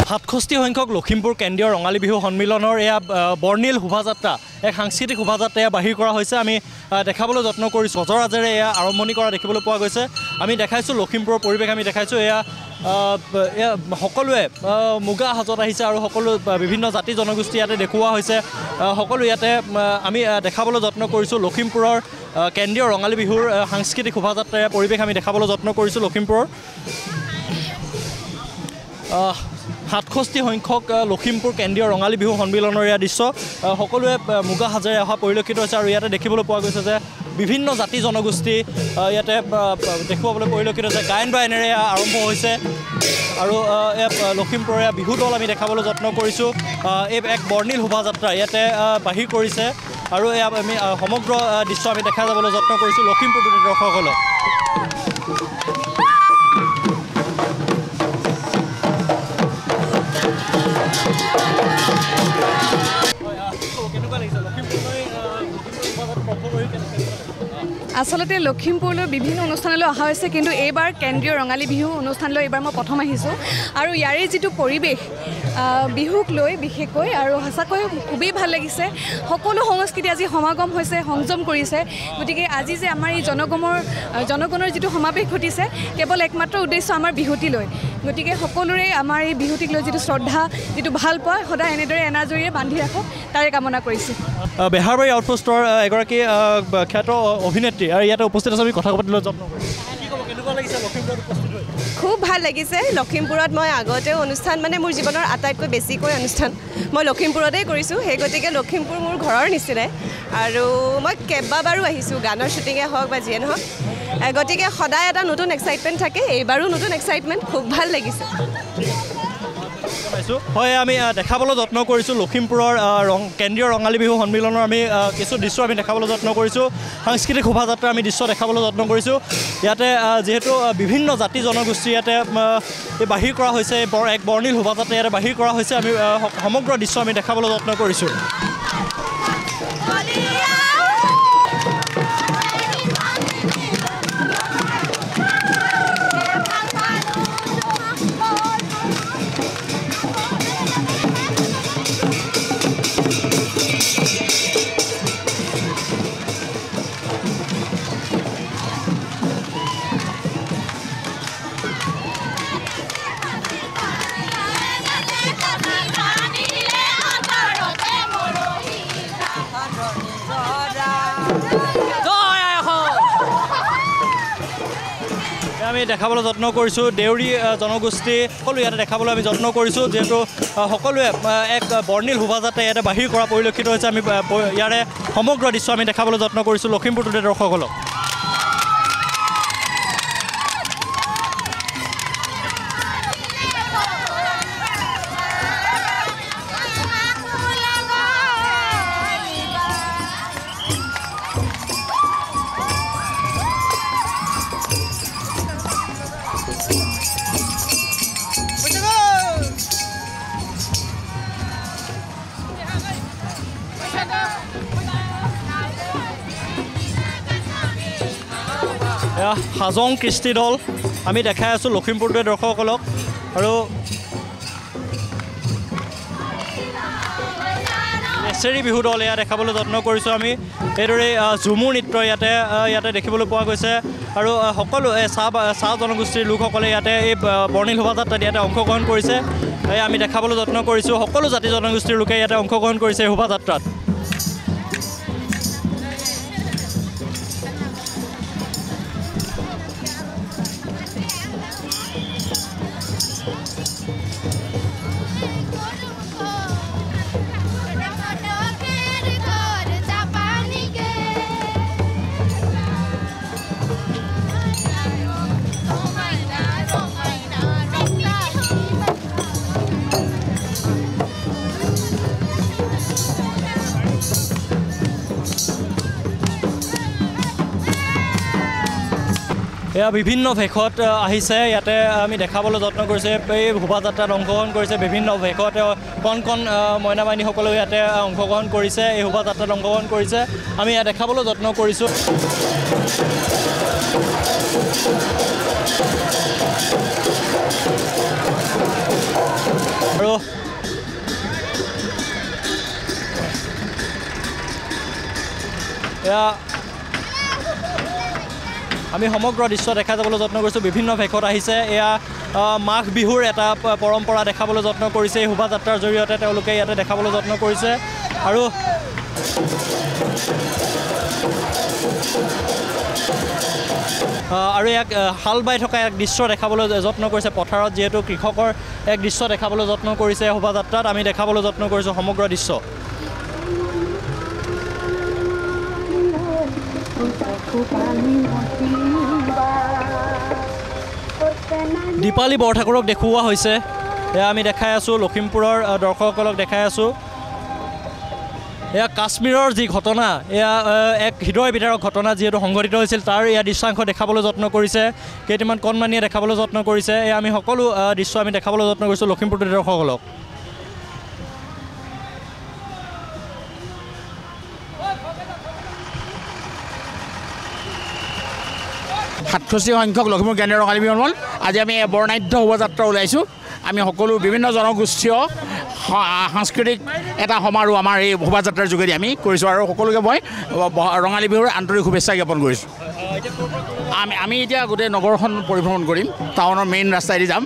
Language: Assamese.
সাতষষ্ঠি সংখ্যক লখিমপুৰ কেন্দ্ৰীয় ৰঙালী বিহু সন্মিলনৰ এয়া বৰ্ণিল শোভাযাত্ৰা এক সাংস্কৃতিক শোভাযাত্ৰা এয়া বাহিৰ কৰা হৈছে আমি দেখাবলৈ যত্ন কৰিছোঁ সজৰাজেৰে এয়া আৰম্ভণি কৰা দেখিবলৈ পোৱা গৈছে আমি দেখাইছোঁ লখিমপুৰৰ পৰিৱেশ আমি দেখাইছোঁ এয়া সকলোৱে মুগা সাজত আহিছে আৰু সকলো বিভিন্ন জাতি জনগোষ্ঠী ইয়াতে দেখুওৱা হৈছে সকলো ইয়াতে আমি দেখাবলৈ যত্ন কৰিছোঁ লখিমপুৰৰ কেন্দ্ৰীয় ৰঙালী বিহুৰ সাংস্কৃতিক শোভাযাত্ৰাৰ পৰিৱেশ আমি দেখাবলৈ যত্ন কৰিছোঁ লখিমপুৰৰ 67 সংখ্যক লখিমপুৰ কেন্দ্ৰীয় ৰঙালী বিহু সন্মিলনৰ এয়া দৃশ্য সকলোৱে মুগা সাজেৰে অহা পৰিলক্ষিত হৈছে আৰু ইয়াতে দেখিবলৈ পোৱা গৈছে যে বিভিন্ন জাতি জনগোষ্ঠী ইয়াতে দেখুৱাবলৈ পৰিলক্ষিত হৈছে গায়ন বায়নেৰে আৰম্ভ হৈছে আৰু লখিমপুৰৰ বিহু দল আমি দেখাবলৈ যত্ন কৰিছোঁ এই এক বৰ্ণিল শোভাযাত্ৰা ইয়াতে বাহিৰ কৰিছে আৰু আমি সমগ্ৰ দৃশ্য আমি দেখা যাবলৈ যত্ন কৰিছোঁ লখিমপুৰ দৰ্শকসকলক আচলতে লখিমপুৰলৈ বিভিন্ন অনুষ্ঠানলৈ অহা হৈছে কিন্তু এইবাৰ কেন্দ্ৰীয় ৰঙালী বিহু অনুষ্ঠানলৈ এইবাৰ মই প্ৰথম আহিছোঁ আৰু ইয়াৰে যিটো পৰিৱেশ বিহুক লৈ বিশেষকৈ আৰু সঁচাকৈ খুবেই ভাল লাগিছে সকলো সংস্কৃতি আজি সমাগম হৈছে সংযম কৰিছে গতিকে আজি যে আমাৰ এই জনগণৰ যিটো সমাৱেশ ঘটিছে কেৱল একমাত্ৰ উদ্দেশ্য আমাৰ বিহুটিলৈ গতিকে সকলোৰে আমাৰ এই বিহুটিক লৈ যিটো শ্ৰদ্ধা যিটো ভাল পোৱা সদায় এনেদৰে এনাজৰীৰে বান্ধি ৰাখক তাৰে কামনা কৰিছোঁ বেহাৰবাৰী আউটপোষ্টৰ এগৰাকী খ্যাত অভিনেত্ৰী আৰু ইয়াতে উপস্থিত আছে আমি কথা পাতিবলৈ যত্ন কৰিছোঁ খুব ভাল লাগিছে লখিমপুৰত মই আগতেও অনুষ্ঠান মানে মোৰ জীৱনৰ আটাইতকৈ বেছিকৈ অনুষ্ঠান মই লখিমপুৰতেই কৰিছোঁ সেই গতিকে লখিমপুৰ মোৰ ঘৰৰ নিচিনাই আৰু মই কেইবাবাৰো আহিছোঁ গানৰ শ্বুটিঙে হওক বা যিয়ে নহওক গতিকে সদায় এটা নতুন এক্সাইটমেণ্ট থাকে এইবাৰো নতুন এক্সাইটমেণ্ট খুব ভাল লাগিছে হয় আমি দেখাবলৈ যত্ন কৰিছোঁ লখিমপুৰৰ কেন্দ্ৰীয় ৰঙালী বিহু সন্মিলনৰ আমি কিছু দৃশ্য আমি দেখাবলৈ যত্ন কৰিছোঁ সাংস্কৃতিক শোভাযাত্ৰা আমি দৃশ্য দেখাবলৈ যত্ন কৰিছোঁ ইয়াতে যিহেতু বিভিন্ন জাতি জনগোষ্ঠী ইয়াতে বাহিৰ কৰা হৈছে এক বৰ্ণিল শোভাযাত্ৰা ইয়াতে বাহিৰ কৰা হৈছে আমি সমগ্ৰ দৃশ্য আমি দেখাবলৈ যত্ন কৰিছোঁ আমি দেখাবলৈ যত্ন কৰিছোঁ দেউৰী জনগোষ্ঠী সকলো ইয়াতে দেখাবলৈ আমি যত্ন কৰিছোঁ যিহেতু সকলোৱে এক বৰ্ণিল শোভাযাত্ৰা ইয়াতে বাহিৰ কৰা পৰিলক্ষিত হৈছে আমি ইয়াৰে সমগ্ৰ দৃশ্য আমি দেখাবলৈ যত্ন কৰিছোঁ লখিমপুৰ টুডে দৰ্শকসকলক হাজং কৃষ্টি দল আমি দেখাই আছোঁ লখিমপুৰ টুডে দৰ্শকসকলক আৰু এছেৰি বিহু দল এয়া দেখাবলৈ যত্ন কৰিছোঁ আমি এইদৰে ঝুমুৰ নৃত্য ইয়াতে দেখিবলৈ পোৱা গৈছে আৰু সকলো চাহ জনগোষ্ঠীৰ লোকসকলে ইয়াতে এই বৰ্ণিল শোভাযাত্ৰাত ইয়াতে অংশগ্ৰহণ কৰিছে আমি দেখাবলৈ যত্ন কৰিছোঁ সকলো জাতি জনগোষ্ঠীৰ লোকে ইয়াতে অংশগ্ৰহণ কৰিছে এই শোভাযাত্ৰাত এয়া বিভিন্ন ভেষত আহিছে ইয়াতে আমি দেখাবলৈ যত্ন কৰিছে এই শোভাযাত্ৰাত অংশগ্ৰহণ কৰিছে বিভিন্ন ভেষত কণ কণ মইনা বাহিনীসকলেও ইয়াতে অংশগ্ৰহণ কৰিছে এই শোভাযাত্ৰাত অংশগ্ৰহণ কৰিছে আমি ইয়াত দেখাবলৈ যত্ন কৰিছোঁ আৰু এয়া আমি সমগ্ৰ দৃশ্য দেখা যাবলৈ যত্ন কৰিছোঁ বিভিন্ন ভেষত আহিছে এয়া মাঘ বিহুৰ এটা পৰম্পৰা দেখাবলৈ যত্ন কৰিছে এই শোভাযাত্ৰাৰ জৰিয়তে তেওঁলোকে ইয়াতে দেখাবলৈ যত্ন কৰিছে আৰু এক হাল বাই থকা এক দৃশ্য দেখাবলৈ যত্ন কৰিছে পথাৰত যিহেতু কৃষকৰ এক দৃশ্য দেখাবলৈ যত্ন কৰিছে শোভাযাত্ৰাত আমি দেখাবলৈ যত্ন কৰিছোঁ সমগ্ৰ দৃশ্য দীপালী বৰঠাকুৰক দেখুওৱা হৈছে এয়া আমি দেখাই আছোঁ লখিমপুৰৰ দৰ্শকসকলক দেখাই আছোঁ এয়া কাশ্মীৰৰ যি ঘটনা এয়া এক হৃদয় বিদাৰক ঘটনা যিহেতু সংঘটিত হৈছিল তাৰ এয়া দৃশ্যাংশ দেখাবলৈ যত্ন কৰিছে কেইটামান কণমানিয়ে দেখাবলৈ যত্ন কৰিছে এয়া আমি সকলো দৃশ্য আমি দেখাবলৈ যত্ন কৰিছোঁ লখিমপুৰ দৰ্শকসকলক সাতষষ্ঠি সংখ্যক লখিমপুৰ কেন্দ্ৰীয় ৰঙালী বিহু মঞ্চ আজি আমি বৰ্ণাঢ্য শোভাযাত্ৰা ওলাইছোঁ আমি সকলো বিভিন্ন জনগোষ্ঠীয় সাংস্কৃতিক এটা সমাৰোহ আমাৰ এই শোভাযাত্ৰাৰ যোগেদি আমি কৰিছোঁ আৰু সকলোকে মই ৰঙালী বিহুৰ আন্তৰিক শুভেচ্ছা জ্ঞাপন কৰিছোঁ আমি এতিয়া গোটেই নগৰখন পৰিভ্ৰমণ কৰিম টাউনৰ মেইন ৰাস্তাইদি যাম